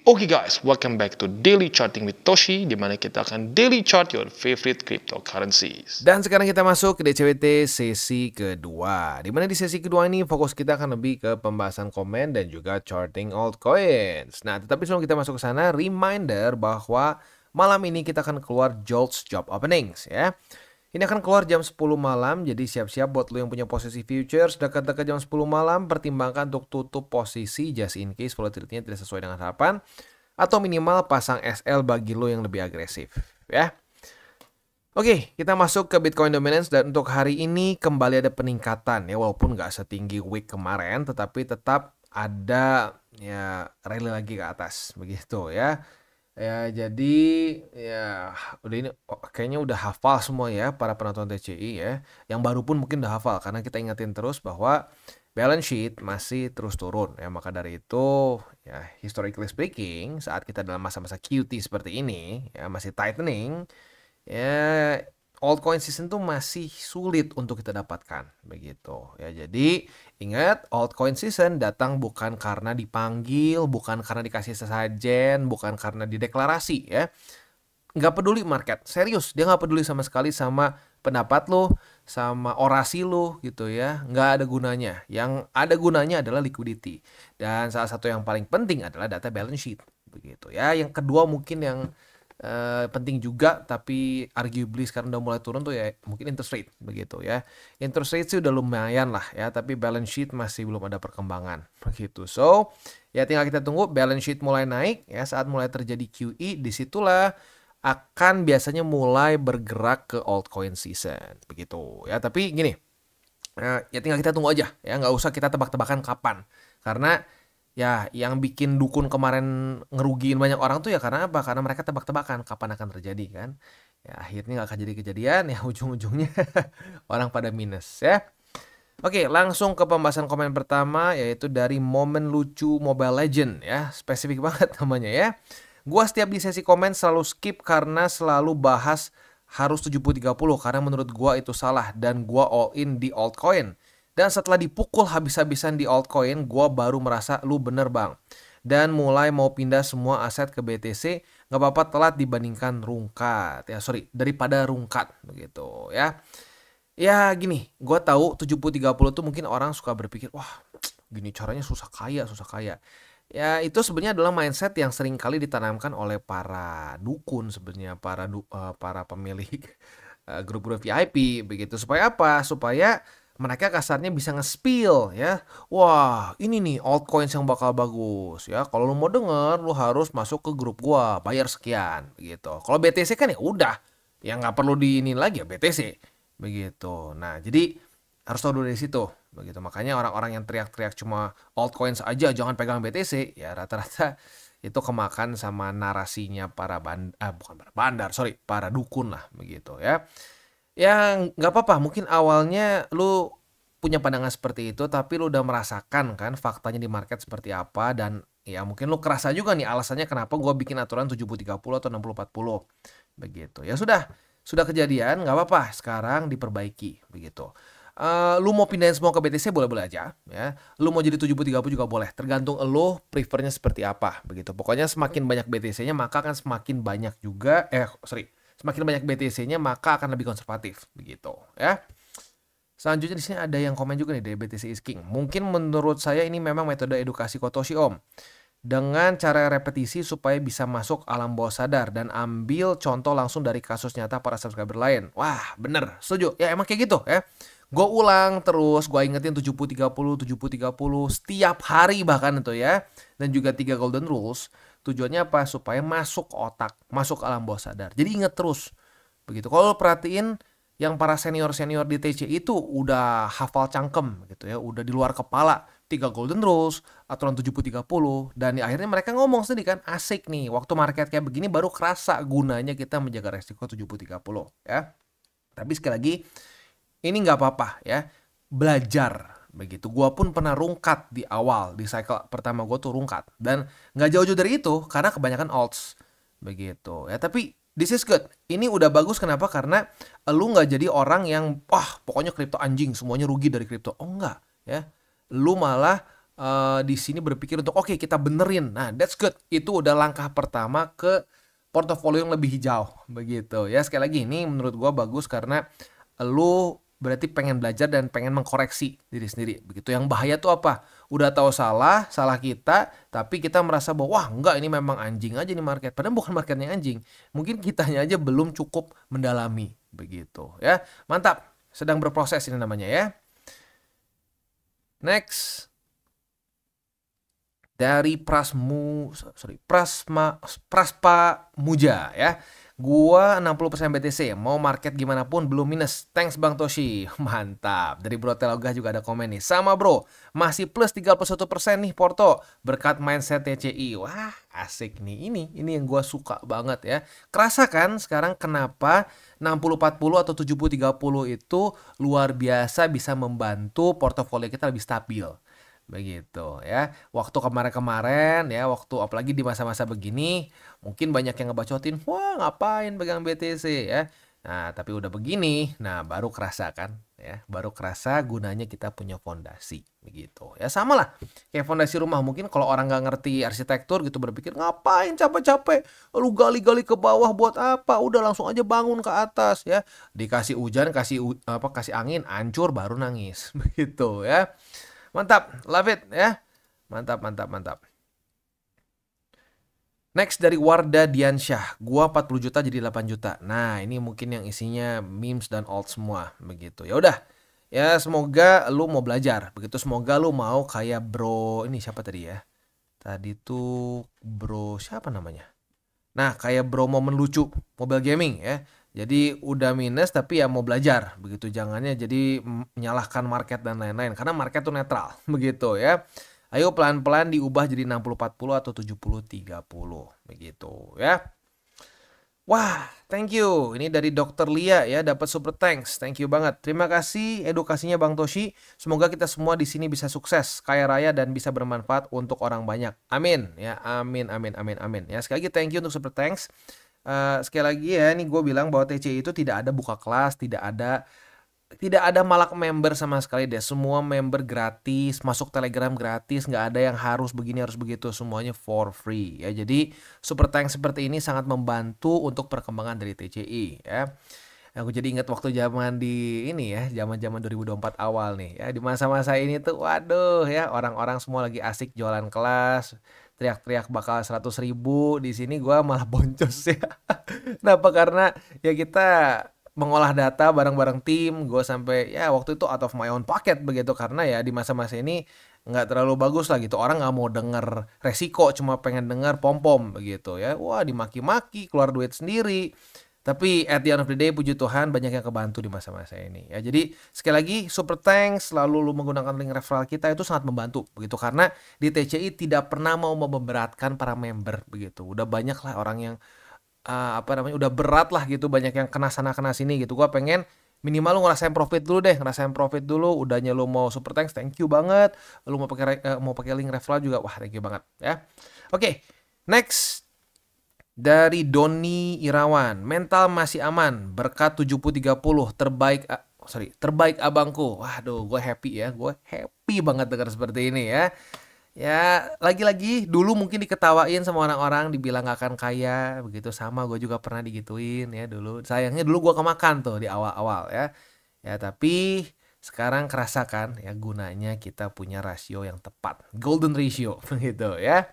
Oke guys, welcome back to Daily Charting with Toshi, di mana kita akan daily chart your favorite cryptocurrencies. Dan sekarang kita masuk ke DCWT sesi kedua. Di mana di sesi kedua ini fokus kita akan lebih ke pembahasan komen dan juga charting altcoins. Nah, tetapi sebelum kita masuk ke sana, reminder bahwa malam ini kita akan keluar JOLTS Job Openings ya. Ini akan keluar jam 10 malam, jadi siap-siap buat lo yang punya posisi futures dekat-dekat jam 10 malam, pertimbangkan untuk tutup posisi just in case volatility-nya tidak sesuai dengan harapan, atau minimal pasang SL bagi lo yang lebih agresif ya. Oke, kita masuk ke Bitcoin Dominance dan untuk hari ini kembali ada peningkatan ya, walaupun nggak setinggi week kemarin, tetapi tetap ada ya rally lagi ke atas begitu ya. Ya, jadi ya udah ini kayaknya udah hafal semua ya para penonton TCI ya. Yang baru pun mungkin udah hafal karena kita ingetin terus bahwa balance sheet masih terus turun ya. Maka dari itu ya historically speaking saat kita dalam masa-masa QT seperti ini ya masih tightening ya, altcoin season tuh masih sulit untuk kita dapatkan begitu ya. Jadi ingat, altcoin season datang bukan karena dipanggil, bukan karena dikasih sesajen, bukan karena dideklarasi ya. Nggak peduli market, serius dia nggak peduli sama sekali sama pendapat lo, sama orasi lo gitu ya. Nggak ada gunanya. Yang ada gunanya adalah liquidity, dan salah satu yang paling penting adalah data balance sheet begitu ya. Yang kedua mungkin yang penting juga tapi arguably sekarang udah mulai turun tuh ya mungkin interest rate begitu ya. Interest rate sih udah lumayan lah ya, tapi balance sheet masih belum ada perkembangan begitu. So ya tinggal kita tunggu balance sheet mulai naik ya. Saat mulai terjadi QE, disitulah akan biasanya mulai bergerak ke altcoin season begitu ya. Tapi gini ya tinggal kita tunggu aja ya, nggak usah kita tebak-tebakan kapan, karena ya, yang bikin dukun kemarin ngerugiin banyak orang tuh ya karena apa? Karena mereka tebak-tebakan kapan akan terjadi kan. Ya akhirnya nggak akan jadi kejadian ya, ujung-ujungnya orang pada minus ya. Oke, langsung ke pembahasan komen pertama, yaitu dari Momen Lucu Mobile Legend ya. Spesifik banget namanya ya. Gua setiap di sesi komen selalu skip karena selalu bahas harus 70-30 karena menurut gua itu salah dan gua all in di altcoin. Dan setelah dipukul habis-habisan di altcoin, gua baru merasa lu bener bang. Dan mulai mau pindah semua aset ke BTC, nggak apa-apa telat dibandingkan rungkat. Ya sorry, daripada rungkat begitu ya. Ya gini, gua tahu 70-30 tuh mungkin orang suka berpikir, wah gini caranya susah kaya. Ya itu sebenarnya adalah mindset yang sering kali ditanamkan oleh para dukun sebenarnya, para pemilik grup-grup VIP begitu. Supaya apa? Supaya mereka kasarnya bisa nge-spill ya. Wah, ini nih altcoins yang bakal bagus ya. Kalau lu mau denger, lu harus masuk ke grup gua, bayar sekian begitu. Kalau BTC kan ya udah, ya nggak perlu diinin lagi ya BTC begitu. Nah, jadi harus tahu dulu dari situ begitu. Makanya orang-orang yang teriak-teriak cuma altcoins aja jangan pegang BTC, ya rata-rata itu kemakan sama narasinya para para dukun lah begitu ya. Ya nggak apa-apa, mungkin awalnya lu punya pandangan seperti itu, tapi lu udah merasakan kan faktanya di market seperti apa, dan ya mungkin lu kerasa juga nih alasannya kenapa gue bikin aturan 70-30 atau 60-40 begitu. Ya sudah kejadian, nggak apa-apa, sekarang diperbaiki begitu. Lu mau pindahin semua ke BTC boleh-boleh aja ya. Lu mau jadi 70-30 juga boleh, tergantung lu prefernya seperti apa begitu. Pokoknya semakin banyak BTC-nya maka akan semakin banyak juga semakin banyak BTC-nya maka akan lebih konservatif begitu ya. Selanjutnya di sini ada yang komen juga nih dari BTC is King. Mungkin menurut saya ini memang metode edukasi Kotoshi Om. Dengan cara repetisi supaya bisa masuk alam bawah sadar dan ambil contoh langsung dari kasus nyata para subscriber lain. Wah, bener, setuju. Ya emang kayak gitu ya. Gue ulang terus, gue ingetin 70-30, 70-30 setiap hari bahkan itu ya. Dan juga 3 golden rules. Tujuannya apa? Supaya masuk otak, masuk alam bawah sadar. Jadi inget terus begitu. Kalau perhatiin yang para senior-senior di TC itu udah hafal cangkem gitu ya, udah di luar kepala 3 golden rules, aturan 70-30, dan ya, akhirnya mereka ngomong sendiri kan, asik nih waktu market kayak begini baru kerasa gunanya kita menjaga resiko 70-30 ya. Tapi sekali lagi ini nggak apa-apa ya, belajar begitu. Gua pun pernah rungkat di awal, di cycle pertama gue tuh rungkat, dan nggak jauh-jauh dari itu karena kebanyakan alts begitu ya. Tapi this is good, ini udah bagus. Kenapa? Karena lu nggak jadi orang yang wah pokoknya kripto anjing semuanya rugi dari kripto. Oh enggak ya, lu malah di sini berpikir untuk oke kita benerin. Nah, that's good. Itu udah langkah pertama ke portofolio yang lebih hijau begitu ya. Sekali lagi ini menurut gua bagus karena lu berarti pengen belajar dan pengen mengkoreksi diri sendiri begitu. Yang bahaya tuh apa? Udah tahu salah kita, tapi kita merasa bahwa wah enggak ini memang anjing aja nih market. Padahal bukan marketnya anjing. Mungkin kitanya aja belum cukup mendalami begitu ya. Mantap. Sedang berproses ini namanya ya. Next. Dari Praspa Muja ya. Gua 60% BTC, mau market gimana pun belum minus. Thanks Bang Toshi. Mantap. Dari Bro Telogah juga ada komen nih. Sama Bro, masih plus 31% nih Porto berkat mindset TCI. Wah, asik nih. Ini yang gua suka banget ya. Kerasa kan sekarang kenapa 60-40 atau 70-30 itu luar biasa bisa membantu portofolio kita lebih stabil. Begitu ya. Waktu kemarin-kemarin ya, waktu apalagi di masa-masa begini, mungkin banyak yang ngebacotin, wah ngapain pegang BTC ya. Nah, tapi udah begini, nah baru kerasa kan ya, baru kerasa gunanya kita punya fondasi begitu. Ya sama lah kayak fondasi rumah, mungkin kalau orang nggak ngerti arsitektur gitu berpikir ngapain capek-capek, lu gali-gali ke bawah buat apa? Udah langsung aja bangun ke atas ya. Dikasih hujan, kasih angin, hancur baru nangis begitu ya. Mantap, love it ya. Mantap. Next dari Warda Diansyah. Gua 40 juta jadi 8 juta. Nah, ini mungkin yang isinya memes dan alt semua begitu. Ya udah. Ya semoga lu mau belajar. Begitu semoga lu mau kayak bro, ini siapa tadi ya? Tadi tuh bro siapa namanya? Nah, kayak bro momen lucu mobile gaming ya. Jadi udah minus tapi ya mau belajar begitu, jangannya jadi menyalahkan market dan lain-lain karena market tuh netral begitu ya. Ayo pelan-pelan diubah jadi 60-40 atau 70-30 begitu ya. Wah, thank you. Ini dari Dr. Lia ya, dapat super thanks. Thank you banget. Terima kasih edukasinya Bang Toshi. Semoga kita semua di sini bisa sukses, kaya raya dan bisa bermanfaat untuk orang banyak. Amin ya. Amin. Ya, sekali lagi thank you untuk super thanks. Sekali lagi ya, ini gue bilang bahwa TCI itu tidak ada buka kelas, tidak ada malak member sama sekali deh. Semua member gratis, masuk Telegram gratis, nggak ada yang harus begini harus begitu, semuanya for free ya. Jadi super thanks seperti ini sangat membantu untuk perkembangan dari TCI ya. Aku jadi ingat waktu zaman di ini ya, zaman 2024 awal nih ya. Di masa-masa ini tuh waduh ya, orang-orang semua lagi asik jualan kelas, teriak-teriak bakal 100.000. Di sini gua malah boncos ya. Kenapa? Karena ya kita mengolah data bareng-bareng tim, gue sampai ya waktu itu out of my own pocket begitu karena ya di masa-masa ini nggak terlalu bagus lah gitu, orang nggak mau denger resiko, cuma pengen denger pom-pom begitu ya. Wah dimaki-maki, keluar duit sendiri. Tapi at the end of the day puji Tuhan banyak yang kebantu di masa-masa ini ya. Jadi sekali lagi super thanks, selalu lu menggunakan link referral kita itu sangat membantu begitu karena di TCI tidak pernah mau memberatkan para member begitu. Udah banyak lah orang yang udah berat lah gitu, banyak yang kena sana kena sini gitu. Gua pengen minimal lu ngerasain profit dulu, udahnya lu mau super thanks, thank you banget. Lu mau pakai link referral juga, wah thank you banget ya. Oke, next dari Doni Irawan. Mental masih aman berkat 70-30 terbaik abangku. Waduh, gue happy ya, gue happy banget dengar seperti ini ya. Ya, lagi-lagi dulu mungkin diketawain sama orang-orang, dibilang gak akan kaya, begitu sama gue juga pernah digituin ya dulu. Sayangnya dulu gue kemakan tuh di awal-awal ya. Ya, tapi sekarang kerasakan ya gunanya kita punya rasio yang tepat. Golden ratio gitu ya.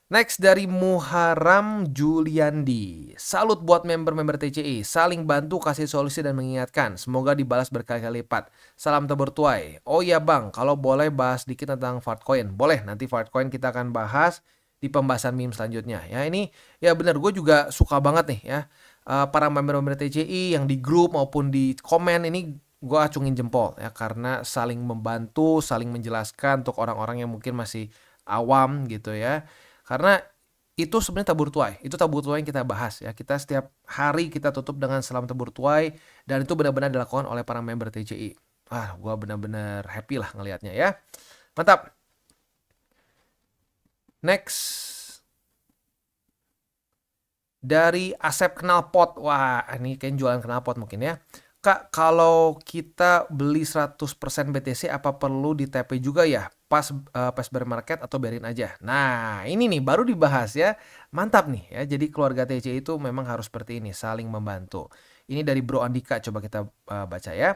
Next dari Muharam Juliandi. Salut buat member-member TCI. Saling bantu, kasih solusi dan mengingatkan. Semoga dibalas berkali-kali lipat. Salam tebur tuai. Oh iya bang, kalau boleh bahas dikit tentang Fartcoin. Boleh, nanti Fartcoin kita akan bahas di pembahasan meme selanjutnya. Ya ini, ya benar gue juga suka banget nih ya. Para member-member TCI yang di grup maupun di komen ini gue acungin jempol ya. Karena saling membantu, saling menjelaskan untuk orang-orang yang mungkin masih awam gitu ya. Karena itu sebenarnya tabur tuai. Itu tabur tuai yang kita bahas ya. Kita setiap hari kita tutup dengan salam tabur tuai. Dan itu benar-benar dilakukan oleh para member TCI. Gue benar-benar happy lah ngelihatnya ya. Mantap. Next. Dari Asep Knalpot. Wah ini kayaknya jualan knalpot mungkin ya. Kak, kalau kita beli 100% BTC apa perlu di TP juga ya? Pas bear market atau biarin aja? Nah, ini nih baru dibahas ya. Mantap nih ya. Jadi keluarga TC itu memang harus seperti ini, saling membantu. Ini dari Bro Andika, coba kita baca ya.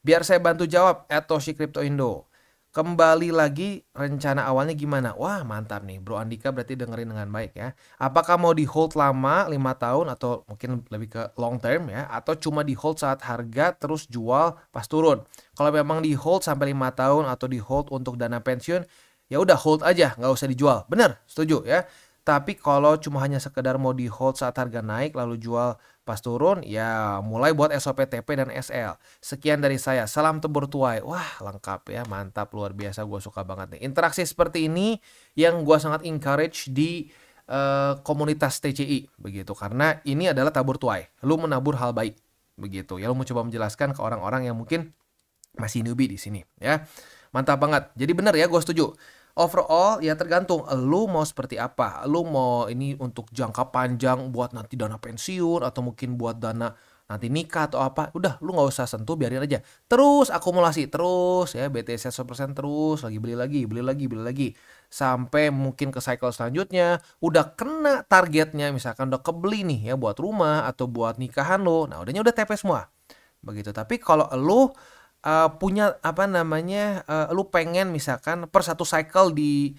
Biar saya bantu jawab, @Toshi Crypto Indo. Kembali lagi, rencana awalnya gimana? Wah, mantap nih. Bro Andika berarti dengerin dengan baik ya. Apakah mau di hold lama 5 tahun atau mungkin lebih ke long term ya, atau cuma di hold saat harga terus jual pas turun? Kalau memang di hold sampai 5 tahun atau di hold untuk dana pensiun, ya udah hold aja, nggak usah dijual. Bener, setuju ya. Tapi kalau cuma hanya sekedar mau di hold saat harga naik lalu jual pas turun, ya mulai buat SOP TP dan SL. Sekian dari saya, salam tebur tuai. Wah, lengkap ya, mantap, luar biasa, gue suka banget nih. Interaksi seperti ini yang gue sangat encourage di komunitas TCI begitu, karena ini adalah tabur tuai. Lu menabur hal baik begitu ya. Lu mau coba menjelaskan ke orang-orang yang mungkin masih newbie di sini ya. Mantap banget. Jadi bener ya, gue setuju. Overall ya tergantung lu mau seperti apa. Lu mau ini untuk jangka panjang buat nanti dana pensiun atau mungkin buat dana nanti nikah atau apa. Udah, lu nggak usah sentuh, biarin aja. Terus akumulasi terus ya, BTC 100% terus, lagi beli lagi sampai mungkin ke cycle selanjutnya udah kena targetnya, misalkan udah kebeli nih ya buat rumah atau buat nikahan lo. Nah, udah TP semua. Begitu. Tapi kalau lu punya apa namanya, lu pengen misalkan per satu cycle di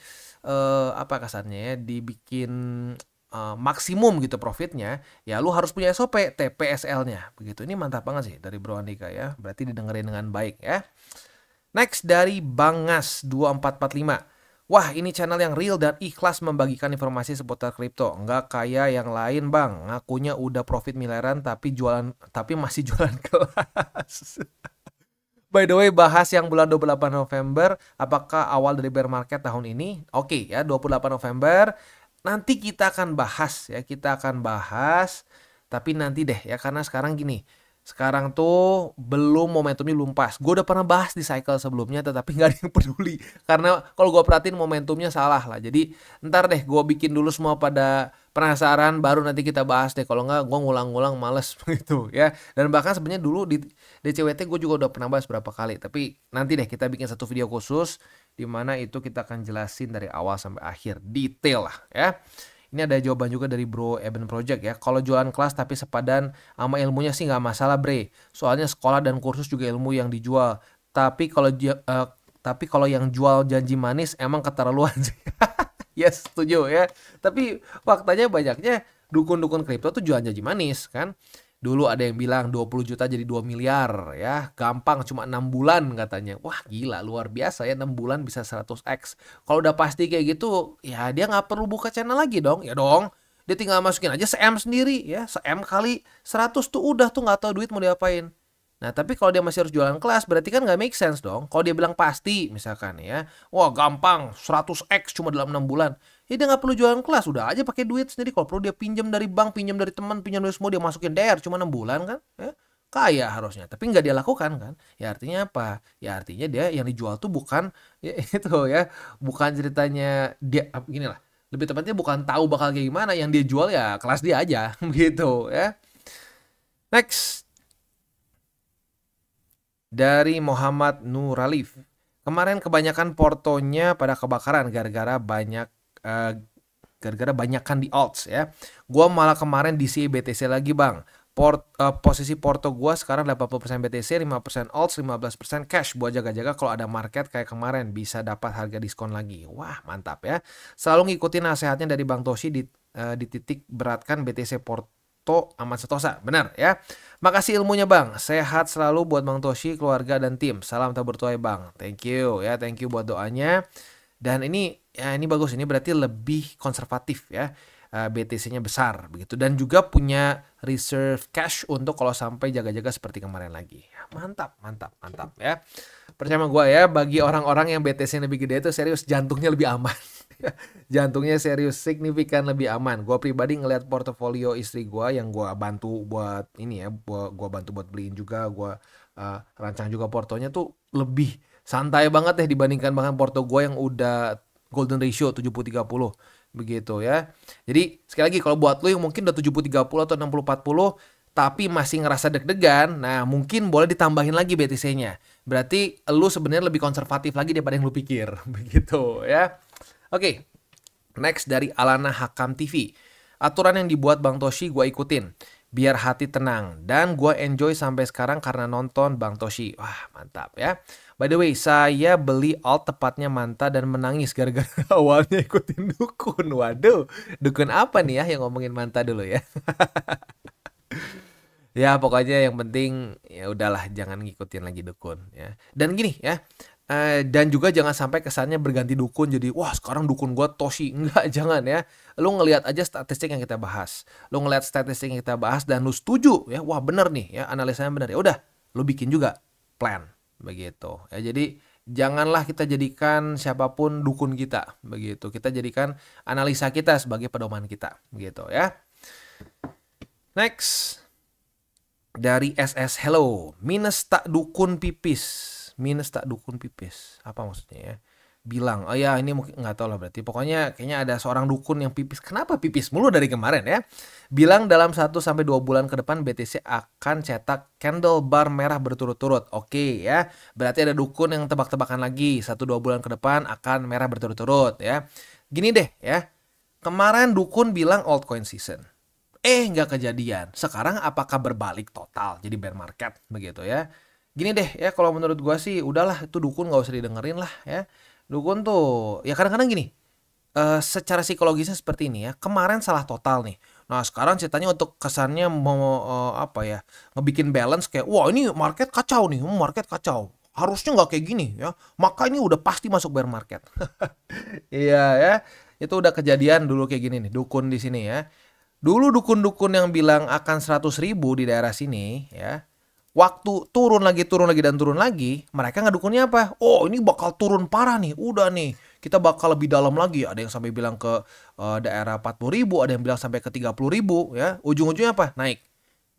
apa kasarnya ya, dibikin maksimum gitu profitnya, ya lu harus punya SOP TPSL-nya begitu. Ini mantap banget sih dari Bro Andika ya, berarti didengerin dengan baik ya. Next dari Bang Ngas 2445. Wah, ini channel yang real dan ikhlas membagikan informasi seputar kripto. Nggak kayak yang lain, Bang. Ngakunya udah profit miliaran tapi masih jualan kelas. By the way, bahas yang bulan 28 November, apakah awal dari bear market tahun ini? Oke ya, 28 November. Nanti kita akan bahas ya, tapi nanti deh ya, karena sekarang gini. Sekarang tuh momentumnya belum pas. Gue udah pernah bahas di cycle sebelumnya, tetapi nggak ada yang peduli. Karena kalau gue perhatiin momentumnya salah lah. Jadi ntar deh gue bikin dulu semua pada penasaran, baru nanti kita bahas deh. Kalau nggak gue ngulang-ngulang males gitu ya. Dan bahkan sebenarnya dulu di DCWT gue juga udah pernah bahas berapa kali. Tapi nanti deh kita bikin satu video khusus di mana itu kita akan jelasin dari awal sampai akhir. Detail lah ya. Ini ada jawaban juga dari Bro Eben Project ya. Kalau jualan kelas tapi sepadan sama ilmunya sih nggak masalah, Bre. Soalnya sekolah dan kursus juga ilmu yang dijual. Tapi kalau yang jual janji manis emang keterlaluan sih. Yes, setuju ya. Tapi faktanya banyaknya dukun-dukun kripto tuh jual janji manis kan. Dulu ada yang bilang 20 juta jadi 2 miliar ya. Gampang, cuma 6 bulan katanya. Wah, gila, luar biasa ya, 6 bulan bisa 100x. Kalau udah pasti kayak gitu, ya dia nggak perlu buka channel lagi dong. Ya dong, dia tinggal masukin aja se-M sendiri ya. Se-M kali 100 tuh udah tuh, nggak tahu duit mau diapain. Nah, tapi kalau dia masih harus jualan kelas, berarti kan nggak make sense dong. Kalau dia bilang pasti misalkan ya, wah gampang 100x cuma dalam 6 bulan. Ya dia nggak perlu jualan kelas, udah aja pakai duit sendiri. Kalau perlu dia pinjam dari bank, pinjam dari teman, pinjam dari semua, dia masukin DR cuma 6 bulan kan ya. Kaya harusnya, tapi nggak dia lakukan kan. Ya artinya apa? Ya artinya dia yang dijual tuh bukan ya, itu ya, bukan ceritanya dia gini lah. Lebih tepatnya bukan tahu bakal kayak gimana, yang dia jual ya kelas dia aja gitu ya. Next dari Muhammad Nuralif. Kemarin kebanyakan portonya pada kebakaran gara-gara banyakan di alts ya. Gua malah kemarin DCA BTC lagi, Bang. Posisi porto gua sekarang 80% BTC, 5% alts, 15% cash buat jaga-jaga kalau ada market kayak kemarin bisa dapat harga diskon lagi. Wah, mantap ya. Selalu ngikutin nasihatnya dari Bang Toshi di titik beratkan BTC porto aman setosa. Benar ya. Makasih ilmunya, Bang. Sehat selalu buat Bang Toshi, keluarga dan tim. Salam tabur tuai, Bang. Thank you ya, thank you buat doanya. Dan ini bagus, ini berarti lebih konservatif ya. BTC-nya besar begitu, dan juga punya reserve cash untuk kalau sampai jaga-jaga seperti kemarin lagi. Mantap ya. Percaya sama gue ya, bagi orang-orang yang BTC lebih gede itu serius, jantungnya lebih aman. Jantungnya serius, signifikan lebih aman. Gue pribadi ngelihat portofolio istri gue yang gue bantu buat ini ya, gue bantu buat beliin juga, gue rancang juga portonya tuh lebih santai banget deh dibandingkan bahkan porto gue yang udah golden ratio 70-30 begitu ya. Jadi sekali lagi, kalau buat lo yang mungkin udah 70-30 atau 60-40, tapi masih ngerasa deg-degan, nah mungkin boleh ditambahin lagi BTC-nya. Berarti lu sebenarnya lebih konservatif lagi daripada yang lu pikir. Begitu ya. Oke, next dari Alana Hakam TV. Aturan yang dibuat Bang Toshi gue ikutin. Biar hati tenang. Dan gue enjoy sampai sekarang karena nonton Bang Toshi. Wah, mantap ya. By the way, saya beli alt tepatnya Manta dan menangis gara-gara awalnya ikutin dukun. Waduh, dukun apa nih ya yang ngomongin Manta dulu ya. Ya pokoknya yang penting ya udahlah jangan ngikutin lagi dukun ya. Dan gini ya, dan juga jangan sampai kesannya berganti dukun jadi wah sekarang dukun gua Toshi. Enggak, jangan ya. Lu ngelihat aja statistik yang kita bahas. Lu ngelihat statistik yang kita bahas dan lu setuju ya, wah bener nih ya, analisanya bener ya. Udah, lu bikin juga plan begitu. Ya jadi janganlah kita jadikan siapapun dukun kita begitu. Kita jadikan analisa kita sebagai pedoman kita begitu ya. Next. Dari SS Hello, minus tak dukun pipis. Minus tak dukun pipis. Apa maksudnya ya? Bilang, oh ya ini mungkin nggak tahu lah berarti. Pokoknya kayaknya ada seorang dukun yang pipis. Kenapa pipis mulu dari kemarin ya? Bilang dalam 1-2 bulan ke depan BTC akan cetak candle bar merah berturut-turut. Oke ya. Berarti ada dukun yang tebak-tebakan lagi. 1-2 bulan ke depan akan merah berturut-turut ya. Gini deh ya. Kemarin dukun bilang altcoin season. Nggak kejadian. Sekarang apakah berbalik total jadi bear market begitu ya? Gini deh ya, kalau menurut gua sih udahlah itu dukun nggak usah didengerin lah ya. Dukun tuh ya kadang-kadang gini. Secara psikologisnya seperti ini ya. Kemarin salah total nih. Nah sekarang ceritanya untuk kesannya mau apa ya, ngebikin balance kayak wah ini market kacau nih, market kacau. Harusnya nggak kayak gini ya. Maka ini udah pasti masuk bear market. Iya ya. Itu udah kejadian dulu kayak gini nih dukun di sini ya. Dulu dukun-dukun yang bilang akan 100.000 di daerah sini ya. Waktu turun lagi dan turun lagi, mereka ngedukunnya apa? Oh, ini bakal turun parah nih. Udah nih, kita bakal lebih dalam lagi. Ada yang sampai bilang ke daerah 40.000, ada yang bilang sampai ke 30.000 ya. Ujung-ujungnya apa? Naik.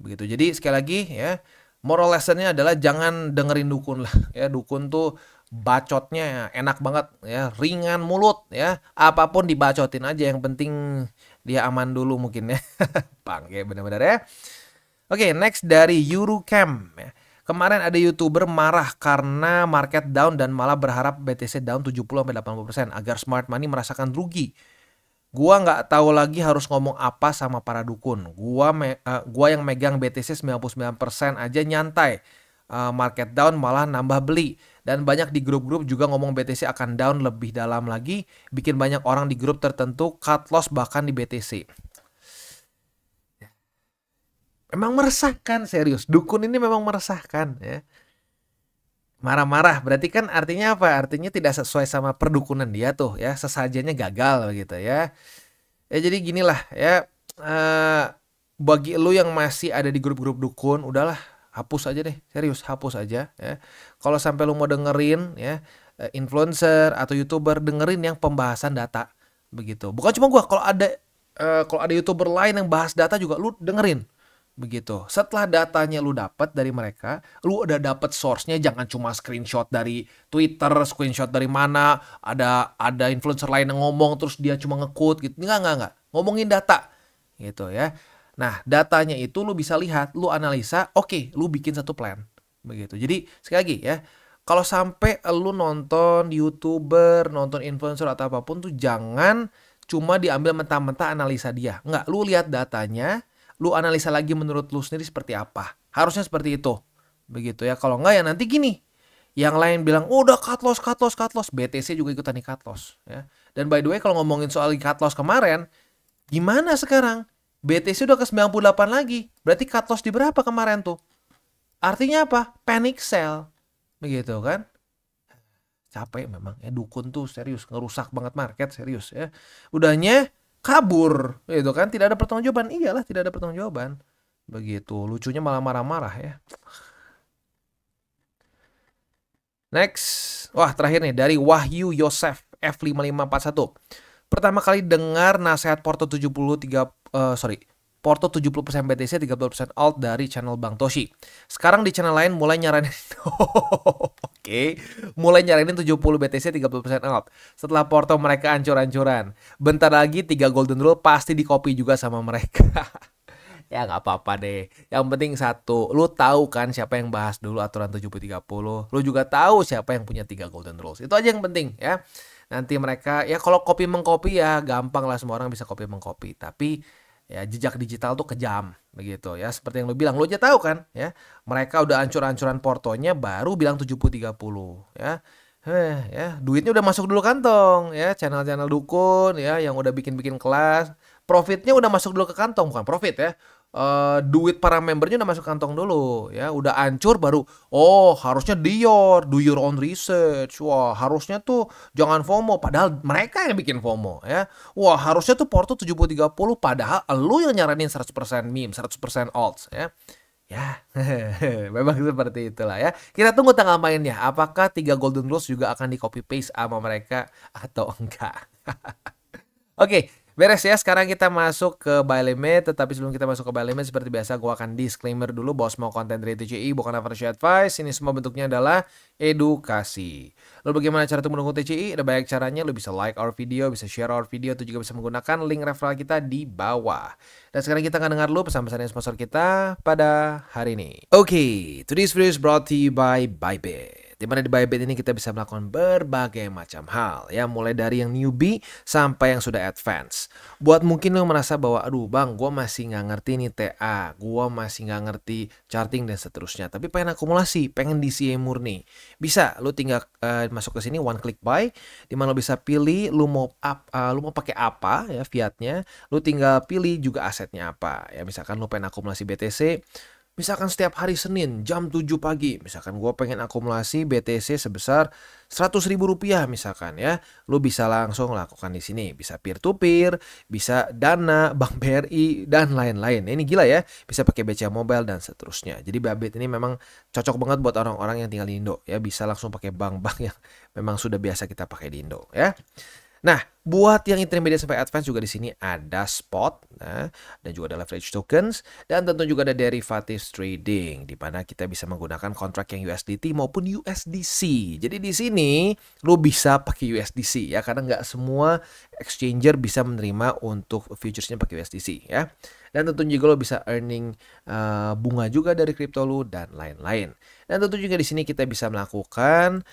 Begitu. Jadi sekali lagi ya, moral lessonnya adalah jangan dengerin dukun lah ya. Dukun tuh bacotnya enak banget ya, ringan mulut ya. Apapun dibacotin aja, yang penting dia aman dulu mungkin ya. Bangke bener-bener ya. Oke, next dari Eurocam ya. Kemarin ada YouTuber marah karena market down dan malah berharap BTC down 70-80% agar smart money merasakan rugi. Gua nggak tahu lagi harus ngomong apa sama para dukun. Gua yang megang BTC 99% aja nyantai. Market down malah nambah beli. Dan banyak di grup-grup juga ngomong BTC akan down lebih dalam lagi. Bikin banyak orang di grup tertentu cut loss bahkan di BTC. Memang meresahkan, serius. Dukun ini memang meresahkan ya. Marah-marah berarti kan artinya apa? Artinya tidak sesuai sama perdukunan dia tuh ya. Sesajennya gagal begitu ya. Ya jadi ginilah ya. Bagi lu yang masih ada di grup-grup dukun, udahlah. Hapus aja deh, serius hapus aja ya. Kalau sampai lu mau dengerin ya influencer atau YouTuber, dengerin yang pembahasan data begitu. Bukan cuma gua, kalau ada YouTuber lain yang bahas data juga lu dengerin begitu. Setelah datanya lu dapat dari mereka, lu udah dapat source-nya, jangan cuma screenshot dari Twitter, screenshot dari mana, ada influencer lain yang ngomong terus dia cuma nge-quote gitu. Enggak. Ngomongin data gitu ya. Nah, datanya itu lu bisa lihat, lu analisa, oke, lu bikin satu plan. Begitu. Jadi, sekali lagi ya, kalau sampai lu nonton YouTuber, nonton influencer atau apapun tuh jangan cuma diambil mentah-mentah analisa dia. Enggak, lu lihat datanya, lu analisa lagi menurut lu sendiri seperti apa. Harusnya seperti itu. Begitu ya. Kalau enggak ya nanti gini. Yang lain bilang, oh, udah cut loss. BTC juga ikutan di cut loss. Ya. Dan by the way, kalau ngomongin soal cut loss kemarin, gimana sekarang? BTC udah ke 98 lagi. Berarti cut loss di berapa kemarin tuh? Artinya apa? Panic sell. Begitu kan? Capek memang. Ya dukun tuh serius. Ngerusak banget market. Serius ya. Udahnya kabur. Gitu kan? Tidak ada pertanggungjawaban. Iyalah tidak ada pertanggungjawaban. Begitu. Lucunya malah marah-marah ya. Next. Wah terakhir nih. Dari Wahyu Yosef F5541. Pertama kali dengar nasihat Porto 70% BTC 30% alt dari channel Bang Toshi. Sekarang di channel lain mulai nyaranin mulai nyaranin 70 BTC 30% alt. Setelah Porto mereka ancur-ancuran. Bentar lagi 3 golden rule pasti di copy juga sama mereka. Ya nggak apa-apa deh. Yang penting satu, lu tahu kan siapa yang bahas dulu aturan 70-30. Lu juga tahu siapa yang punya 3 golden rules. Itu aja yang penting ya. Nanti mereka ya kalau copy mengcopy ya gampang lah, semua orang bisa copy mengcopy. Tapi ya jejak digital tuh kejam begitu ya. Seperti yang lu bilang, lu aja tahu kan ya. Mereka udah ancur-ancuran portonya baru bilang 70-30 ya. Ya, duitnya udah masuk dulu kantong ya, channel-channel dukun ya yang udah bikin-bikin kelas. Profitnya udah masuk dulu ke kantong, bukan profit ya. Duit para membernya udah masuk kantong dulu ya, udah hancur baru oh harusnya Dior, do your own research. Wah, harusnya tuh jangan FOMO, padahal mereka yang bikin FOMO ya. Wah, harusnya tuh Porto 70-30 padahal lu yang nyaranin 100% meme, 100% alts ya. Ya, memang seperti itulah ya. Kita tunggu tanggal mainnya. Apakah 3 golden rules juga akan di copy paste sama mereka atau enggak? Oke, beres ya. Sekarang kita masuk ke buy limit. Tetapi sebelum kita masuk ke buy limit, seperti biasa gue akan disclaimer dulu bahwa semua konten dari TCI bukan financial advice. Ini semua bentuknya adalah edukasi. Lalu bagaimana cara untuk mendukung TCI? Ada banyak caranya. Lu bisa like our video, bisa share our video, atau juga bisa menggunakan link referral kita di bawah. Dan sekarang kita akan dengar dulu pesan-pesan dari sponsor kita pada hari ini. Oke, today's video is brought to you by Bybit. Dimana di Bybit ini kita bisa melakukan berbagai macam hal ya, mulai dari yang newbie sampai yang sudah advance. Buat mungkin lo merasa bahwa aduh bang, gue masih nggak ngerti nih TA, gue masih nggak ngerti charting dan seterusnya, tapi pengen akumulasi, pengen DCA murni, bisa lo tinggal masuk ke sini one click buy, dimana lo bisa pilih lo mau pakai apa ya fiatnya, lo tinggal pilih juga asetnya apa ya. Misalkan lo pengen akumulasi BTC, misalkan setiap hari Senin jam 7 pagi, misalkan gue pengen akumulasi BTC sebesar 100.000 rupiah misalkan ya, lu bisa langsung lakukan di sini. Bisa peer to peer, bisa Dana, Bank BRI dan lain-lain. Ini gila ya, bisa pakai BCA Mobile dan seterusnya. Jadi Bybit ini memang cocok banget buat orang-orang yang tinggal di Indo ya, bisa langsung pakai bank-bank yang memang sudah biasa kita pakai di Indo ya. Nah, buat yang intermediate sampai advance juga di sini ada spot, nah, dan juga ada leverage tokens, dan tentu juga ada derivatives trading, di mana kita bisa menggunakan kontrak yang USDT maupun USDC. Jadi di sini lu bisa pakai USDC ya, karena nggak semua exchanger bisa menerima untuk futuresnya pakai USDC ya. Dan tentu juga lo bisa earning bunga juga dari kripto lu dan lain-lain. Dan tentu juga di sini kita bisa melakukan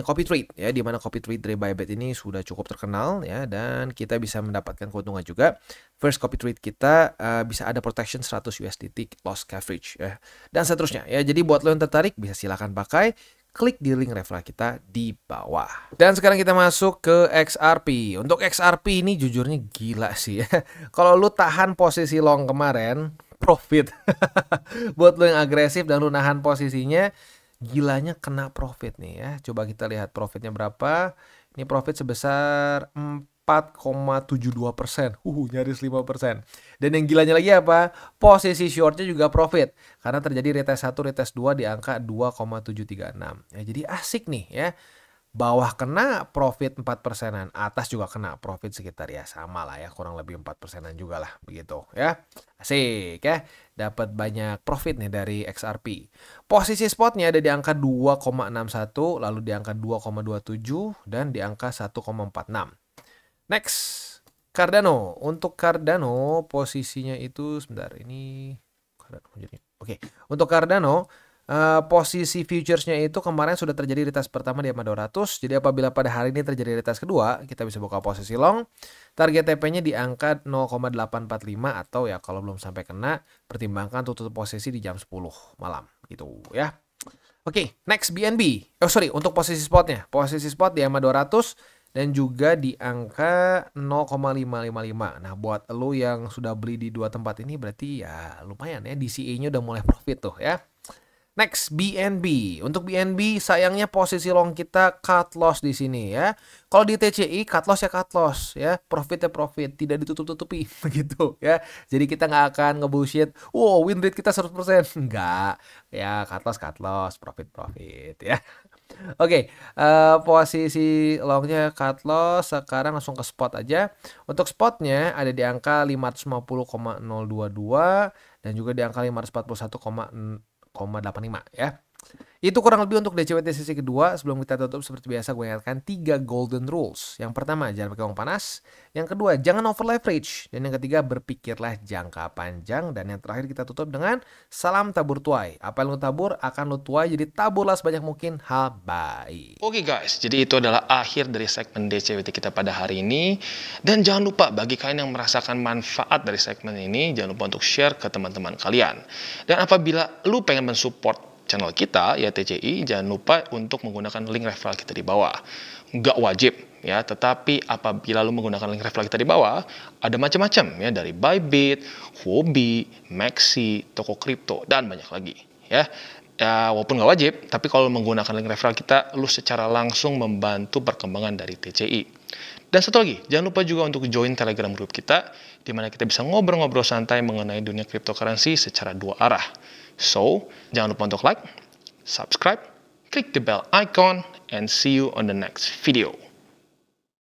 copy trade ya, di mana copy trade dari Bybit ini sudah cukup terkenal ya, dan kita bisa mendapatkan keuntungan juga. First copy trade kita bisa ada protection 100 USDT loss coverage ya, dan seterusnya ya. Jadi buat lo yang tertarik bisa silakan pakai, klik di link referral kita di bawah. Dan sekarang kita masuk ke XRP. Untuk XRP ini jujurnya gila sih ya. Kalau lu tahan posisi long kemarin, profit. Buat lu yang agresif dan lu nahan posisinya, gilanya kena profit nih ya. Coba kita lihat profitnya berapa. Ini profit sebesar 4,72%. Nyaris 5%. Dan yang gilanya lagi apa? Posisi shortnya juga profit. Karena terjadi retest 1, retest 2 di angka 2,736. Ya, jadi asik nih ya. Bawah kena profit 4%-an. Atas juga kena profit sekitar ya sama lah ya. Kurang lebih 4%-an juga lah. Begitu ya. Asik ya. Dapat banyak profit nih dari XRP. Posisi spotnya ada di angka 2,61. Lalu di angka 2,27. Dan di angka 1,46. Next, Cardano. Untuk Cardano posisinya itu sebentar ini. Oke, untuk Cardano posisi futuresnya itu kemarin sudah terjadi retest pertama di EMA 200. Jadi apabila pada hari ini terjadi retest kedua, kita bisa buka posisi long. Target TP-nya di angka 0,845 atau ya kalau belum sampai kena, pertimbangkan tutup posisi di jam 10 malam gitu ya. Oke, next BNB. Untuk posisi spotnya. Posisi spot di EMA 200 dan juga di angka 0,555. Nah, buat lo yang sudah beli di dua tempat ini berarti ya lumayan ya, DCA-nya udah mulai profit tuh ya. Next, BNB. Untuk BNB sayangnya posisi long kita cut loss di sini ya. Kalau di TCI cut loss ya cut loss ya, profit ya profit, tidak ditutup-tutupi begitu ya. Jadi kita nggak akan nge-bullshit, wow win rate kita 100%. Enggak. Ya cut loss, profit ya. Oke, posisi longnya cut loss, sekarang langsung ke spot aja. Untuk spotnya ada di angka 550,022 dan juga di angka 541,85 ya. Itu kurang lebih untuk DCWT sesi kedua. Sebelum kita tutup, seperti biasa gue ingatkan 3 golden rules. Yang pertama, jangan pakai uang panas. Yang kedua, jangan over leverage. Dan yang ketiga, berpikirlah jangka panjang. Dan yang terakhir kita tutup dengan salam tabur tuai. Apa yang lu tabur akan lu tuai, jadi taburlah sebanyak mungkin hal baik. Oke guys, jadi itu adalah akhir dari segmen DCWT kita pada hari ini. Dan jangan lupa bagi kalian yang merasakan manfaat dari segmen ini, jangan lupa untuk share ke teman-teman kalian. Dan apabila lu pengen mensupport channel kita, ya TCI, jangan lupa untuk menggunakan link referral kita di bawah. Nggak wajib, ya, tetapi apabila lu menggunakan link referral kita di bawah, ada macam-macam, ya, dari Bybit, Huobi, Maxi, toko kripto, dan banyak lagi, ya. Ya, walaupun nggak wajib, tapi kalau menggunakan link referral kita, lu secara langsung membantu perkembangan dari TCI. Dan satu lagi, jangan lupa juga untuk join Telegram group kita, di mana kita bisa ngobrol-ngobrol santai mengenai dunia cryptocurrency secara dua arah. So, jangan lupa untuk like, subscribe, click the bell icon, and see you on the next video.